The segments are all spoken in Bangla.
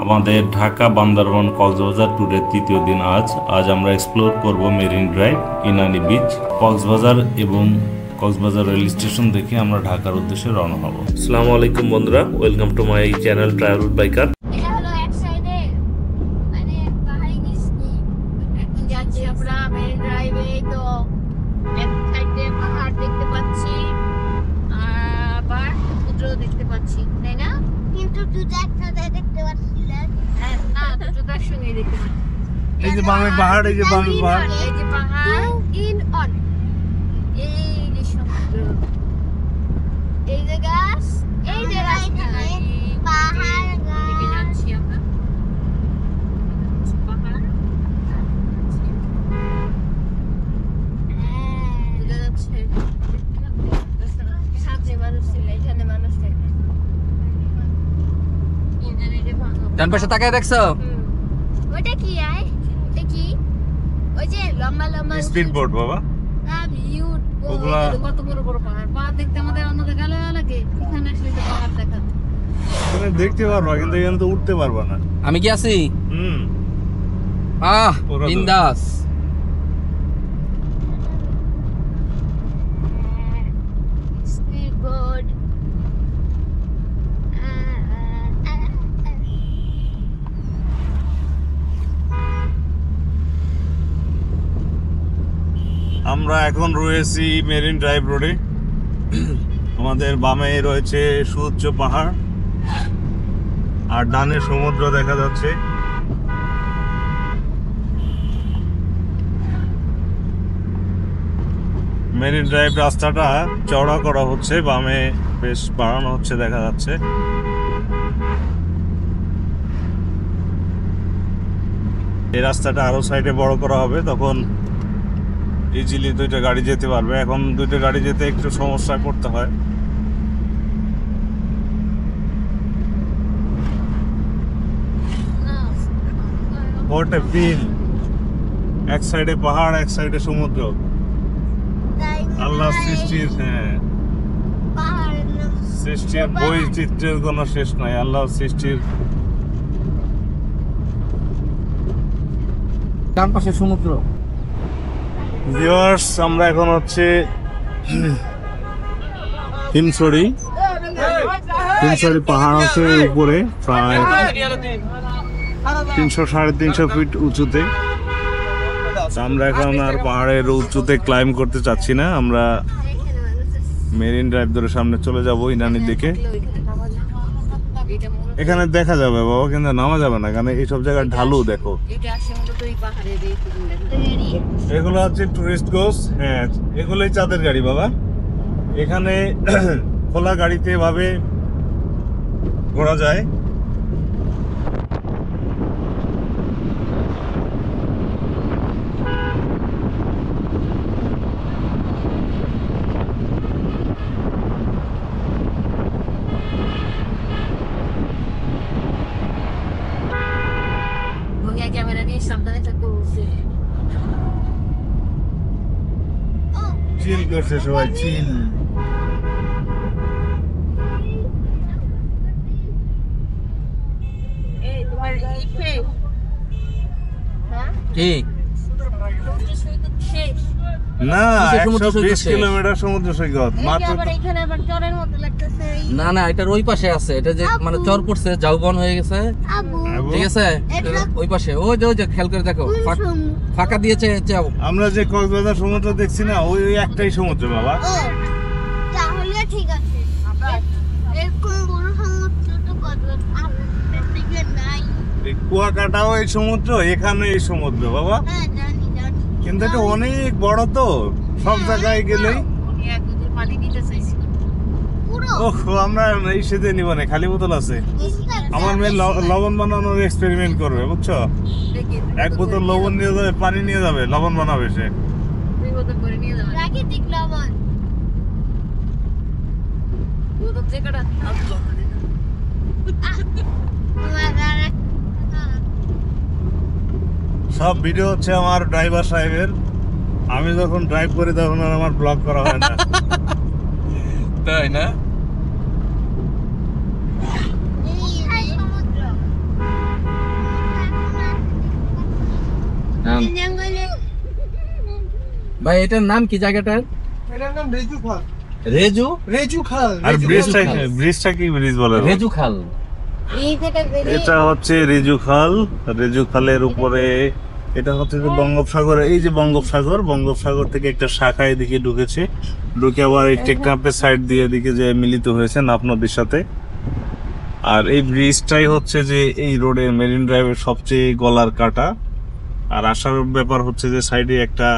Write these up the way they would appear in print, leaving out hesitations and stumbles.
আমাদের ঢাকা বান্দরবান কক্সবাজার ট্যুরের তৃতীয় দিন আজ আমরা এক্সপ্লোর করব marine drive, Inani beach, Cox's Bazar এবং কক্সবাজার রেল স্টেশন থেকে আমরা ঢাকার উদ্দেশ্যে রওনা হব। আসসালামু আলাইকুম বন্ধুরা, welcome to my channel travel biker. এই যে বামের পাহাড়, এই যে বামের পাহাড়, এই যে পাহাড় ইন অন, এই যে সমুদ্র, এই যে গাছ, এই যে রাস্তা, পাহাড় দিকে যাচ্ছি আমরা। পাহাড় যাচ্ছে, সামনে মানুষ ছিল, এখানে মানুষ থাকে। ডান পাশে তাকায় দেখছো? ওটা কি আয়? ওটা কি? ওই যে লম্বা লম্বা স্পিড বোট বাবা। ওগুলা কত বড় বড় পাহাড়। পাহাড় দেখতে আমাদের অন্যদের গালে লাগে। এখানে আসলে তো পাহাড় দেখা। তুমি দেখতে পারবা কিন্তু এখানে তো উঠতে পারবা না। আমি কি আছি? বিন্দাস। Speed boat. আমরা এখন রয়েছি মেরিন ড্রাইভ রোডে। আমাদের বামে রয়েছে সুউচ্চ পাহাড় আর ডানে সমুদ্র দেখা যাচ্ছে। মেরিন ড্রাইভ রাস্তাটা চওড়া করা হচ্ছে, বামে বেশ বাড়ানো হচ্ছে দেখা যাচ্ছে। এই রাস্তাটা আরো সাইডে বড় করা হবে, তখন ইজিলি দুইটা গাড়ি যেতে পারবে। এখন দুইটা গাড়ি যেতে একটু সমস্যায় পড়তে হয়। What a feel! এক সাইডে পাহাড়, এক সাইডে সমুদ্র। আল্লাহ সৃষ্টির, সৃষ্টির বৈচিত্র্যের কোনো শেষ নাই। আল্লাহ সৃষ্টির। ডান পাশে সমুদ্র। ভিউয়ার্স, আমরা এখন হচ্ছে হিমছড়ি পাহাড় আছে উপরে, প্রায় 300-350 ফিট উঁচুতে। আমরা এখন আর পাহাড়ের উঁচুতে ক্লাইম করতে চাচ্ছি না, আমরা মেরিন ড্রাইভ ধরে সামনে চলে যাব ইনানির দিকে। এখানে দেখা যাবে বাবা, কিন্তু নামা যাবে না, কারণ এইসব জায়গায় ঢালু দেখো। এগুলো হচ্ছে টুরিস্ট গোস, এগুলোই চাঁদের গাড়ি বাবা। এখানে খোলা গাড়িতে এভাবে ঘোরা যায়। ক্যামেরা নিয়ে সাবধানে থাকতে বলছে। চিল করছে সবাই, চিল। এই তোমার ইফে হ্যাঁ কি? শেষ না, সমুদ্র 120 সৈকত কিলোমিটার সমুদ্র সৈকত মাত্র। আবার এখানে আবার চরের মতো লাগতেছে। না না, এটার ওই পাশে আছে, এটা যে মানে চর পড়ছে, ঝাউবন হয়ে গেছে, ঠিক আছে? ওই পাশে ওই যে খেয়াল করে দেখো, ফাঁকা দিয়েছে। যাও, আমরা যে কক্সবাজার সমুদ্র দেখছি না, ওই একটাই সমুদ্র বাবা। তাহলে ঠিক আছে। এরকম বড় সমুদ্র তো কক্সবাজার থেকে নাই। এই কুয়াকাটাও এই সমুদ্র, এখানে এই সমুদ্র বাবা। হ্যাঁ জানি। কিন্তু এটা অনেক বড়, তো সব জায়গায় গেলেই পানি দিতে চাইছি পুরো। আমরা এই সেদে নিব না, খালি বোতল আছে। আমার মেয়ে লবণ বানানোর এক্সপেরিমেন্ট করবে, বুঝছো? এক বোতল লবণ নিয়ে যাবে, পানি নিয়ে যাবে, লবণ বানাবে সে। দুই বোতল করে নিয়ে যাবে প্রাকৃতিক লবণ। বোতল থেকে কাটা সব ভিডিও হচ্ছে আমার ড্রাইভার সাহেবের। আমি যখন ড্রাইভ করি তখন আর আমার ব্লগ করা হয় না। তাই না? নামান। ভাই এটার নাম কি জায়গাটার? এটার নাম রেজু খাল। রেজু রেজু খাল। আর ব্রিজটা কি ব্রিজ বলে? রেজু খাল। এটা হচ্ছে রেজু খাল। রেজু খালের উপরে এটা হচ্ছে যে বঙ্গোপসাগর, এই যে বঙ্গোপসাগর থেকে একটা শাখা এদিকে ঢুকেছে, ঢুকে আবার এই টেকনাফের সাইড দিয়ে এদিকে যে মিলিত হয়েছে নাফ নদীর সাথে। আর এই ব্রিজটাই হচ্ছে যে এই রোডে মেরিন ড্রাইভের সবচেয়ে গলার কাটা। আর আসার ব্যাপার হচ্ছে যে সাইডে একটা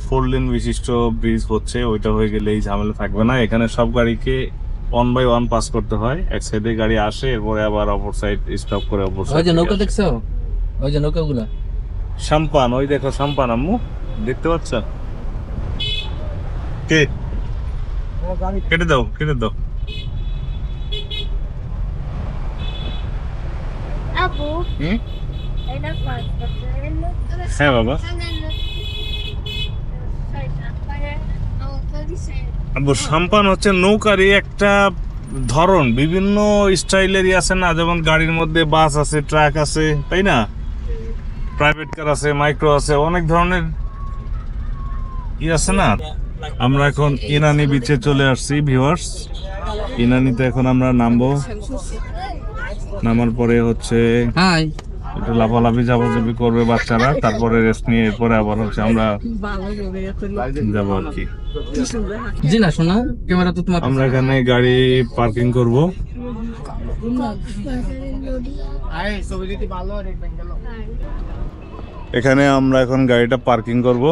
4 লেন বিশিষ্ট ব্রিজ হচ্ছে, ওইটা হয়ে গেলে এই ঝামেলা থাকবে না। এখানে সব গাড়িকে 1 বাই 1 পাস করতে হয়। এক সাইডে গাড়ি আসে, এরপরে আবার অপর সাইড স্টপ করে অপর ওই যে নৌকা সাইড। দেখছো, ওই যে নৌকাগুলা সাম্পান, ওই দেখো সাম্পান আম্মু, দেখতে পাচ্ছ? কে কেটে দাও, কেটে দাও। আপু হুম? এটা হ্যাঁ বাবা। আব্বু সাম্পান হচ্ছে নৌকারই একটা ধরন, বিভিন্ন স্টাইলেরই আছে না, যেমন গাড়ির মধ্যে বাস আছে, ট্রাক আছে, তাই না? প্রাইভেট কার আছে, মাইক্রো আছে, অনেক ধরনের আছে না। আমরা এখন ইনানি বিচে চলে আসছি ভিউয়ার্স। ইনানিতে এখন আমরা নামবো, নামার পরে হচ্ছে হাই একটু লাফালাফি ঝাপাঝাপি করবে বাচ্চারা, তারপরে রেস্ট নিয়ে এরপরে আবার হচ্ছে আমরা যাবো আর কি। জি না শোনা, ক্যামেরা তো তোমার আমরা এখানে গাড়ি পার্কিং করব। এখানে আমরা এখন গাড়িটা পার্কিং করব।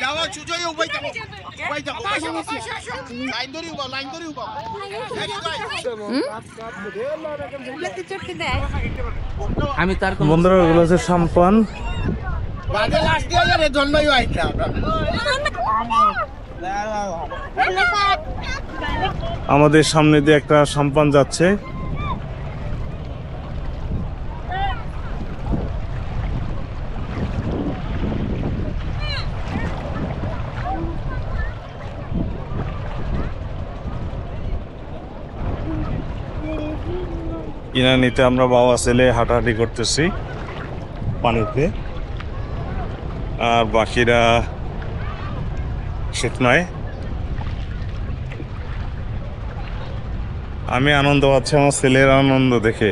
যাওয়া চুজই উবাই যাও। উবাই যাও। লাইন ধরি উবাও, লাইন ধরি উবাও। আমি তার কোন বন্ধুরা এগুলো হচ্ছে সাম্পান। বাদে লাস্ট দিয়ে রে জন্মই আইতা। আমাদের সামনে দিয়ে একটা সাম্পান যাচ্ছে। ইনানিতে আমরা বাবা ছেলে হাঁটাহাঁটি করতেছি পানিতে, আর বাকিরা শুকনায়। আমি আনন্দ পাচ্ছি আমার ছেলের আনন্দ দেখে।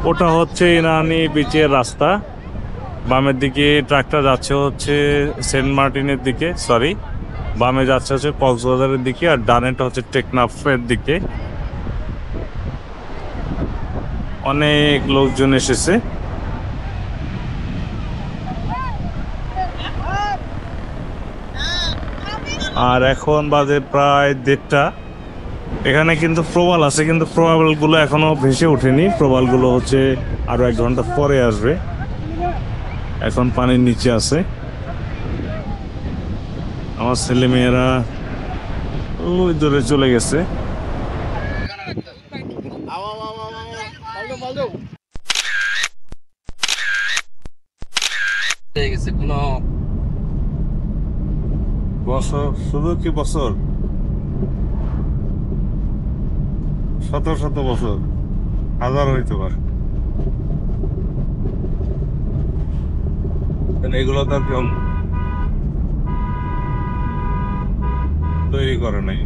ওটা হচ্ছে ইনানি বিচের রাস্তা। বামের দিকে ট্রাকটা যাচ্ছে হচ্ছে সেন্ট মার্টিনের দিকে, সরি বামে যাচ্ছে হচ্ছে কক্সবাজারের দিকে, আর ডানেটা হচ্ছে টেকনাফের দিকে। অনেক লোকজন এসেছে। আর এখন বাজে প্রায় 1:30। এখানে কিন্তু প্রবাল আছে, কিন্তু প্রবালগুলো এখনো ভেসে ওঠেনি। প্রবালগুলো হচ্ছে আরো 1 ঘন্টা পরে আসবে। এখন পানির নিচে আছে। আমার ছেলে মেয়েরা ওই দূরে চলে গেছে। হয়ে গেছে কোন বছর, শুধু কি বছর, শত শত বছর, হাজার হইতে পারে। এগুলো তো কেউ তৈরি করে নাই।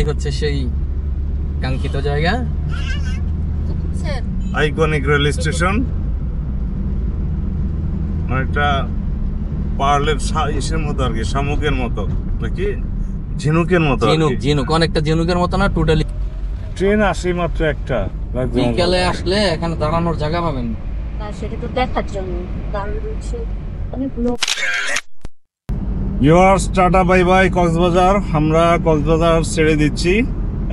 এটাই হচ্ছে সেই কাঙ্ক্ষিত জায়গা। আইকনিক রেল স্টেশন, একটা পার্লের ইসের মতো আর কি, শামুকের মতো নাকি ঝিনুকের মতো আর কি। ঝিনুক অনেকটা ঝিনুকের মতো না টোটালি। ট্রেন আসে মাত্র একটা, বিকালে আসলে এখানে দাঁড়ানোর জায়গা পাবেন। সেটা তো দেখার জন্য অনেকগুলো। Viewers, tata bye bye Cox's Bazar. আমরা কক্সবাজার ছেড়ে দিচ্ছি,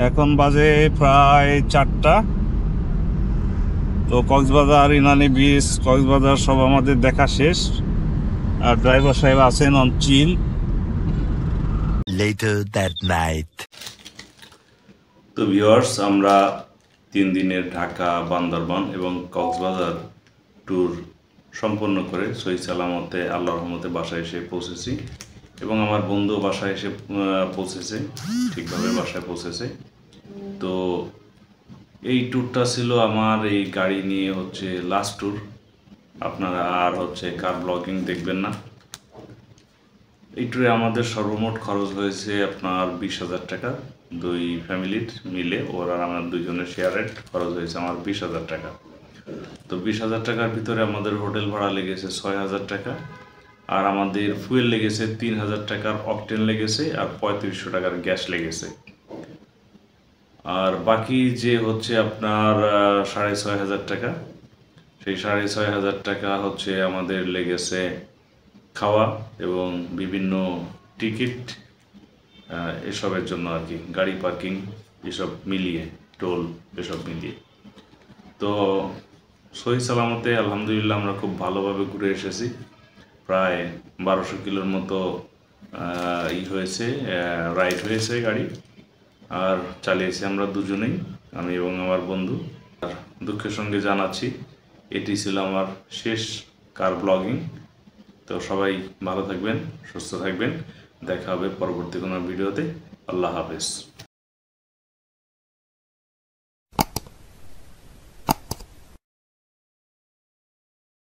এখন বাজে প্রায় 4টা। তো কক্সবাজার, ইনানি বিচ, কক্সবাজার সব আমাদের দেখা শেষ, আর ড্রাইভার সাহেব আছেন on chill. Later that night. তো ভিউয়ার্স, আমরা 3 দিনের ঢাকা, বান্দরবান এবং কক্সবাজার ট্যুর সম্পন্ন করে সহি সালামতে আল্লাহর রহমতে বাসায় এসে পৌঁছেছি, এবং আমার বন্ধু বাসায় এসে পৌঁছেছে, ঠিকভাবে বাসায় পৌঁছেছে। তো এই ট্যুরটা ছিল আমার এই গাড়ি নিয়ে হচ্ছে লাস্ট ট্যুর। আপনারা আর হচ্ছে কার ব্লগিং দেখবেন না। এই ট্যুরে আমাদের সর্বমোট খরচ হয়েছে আপনার 20,000 টাকা, 2 ফ্যামিলির মিলে, ওরা আমার 2জনের শেয়ারের খরচ হয়েছে আমার 20,000 টাকা। তো 20,000 টাকার ভিতরে আমাদের হোটেল ভাড়া লেগেছে 6,000 টাকা, আর আমাদের ফুয়েল লেগেছে 3,000 টাকার অকটেন লেগেছে, আর 3500 টাকার গ্যাস লেগেছে। আর বাকি যে হচ্ছে আপনার 6,500 টাকা, সেই 6,500 টাকা হচ্ছে আমাদের লেগেছে খাওয়া এবং বিভিন্ন টিকিট, এসবের জন্য আর কি, গাড়ি পার্কিং এসব মিলিয়ে, টোল এসব মিলিয়ে। তো সহি সালামতে আলহামদুলিল্লাহ আমরা খুব ভালোভাবে ঘুরে এসেছি। প্রায় 1200 কিলোর মতো হয়েছে, রাইড হয়েছে গাড়ি, আর চালিয়েছি আমরা দুজনেই, আমি এবং আমার বন্ধু। আর দুঃখের সঙ্গে জানাচ্ছি এটি ছিল আমার শেষ কার ব্লগিং। তো সবাই ভালো থাকবেন, সুস্থ থাকবেন, দেখা হবে পরবর্তী কোনো ভিডিওতে। আল্লাহ হাফেজ।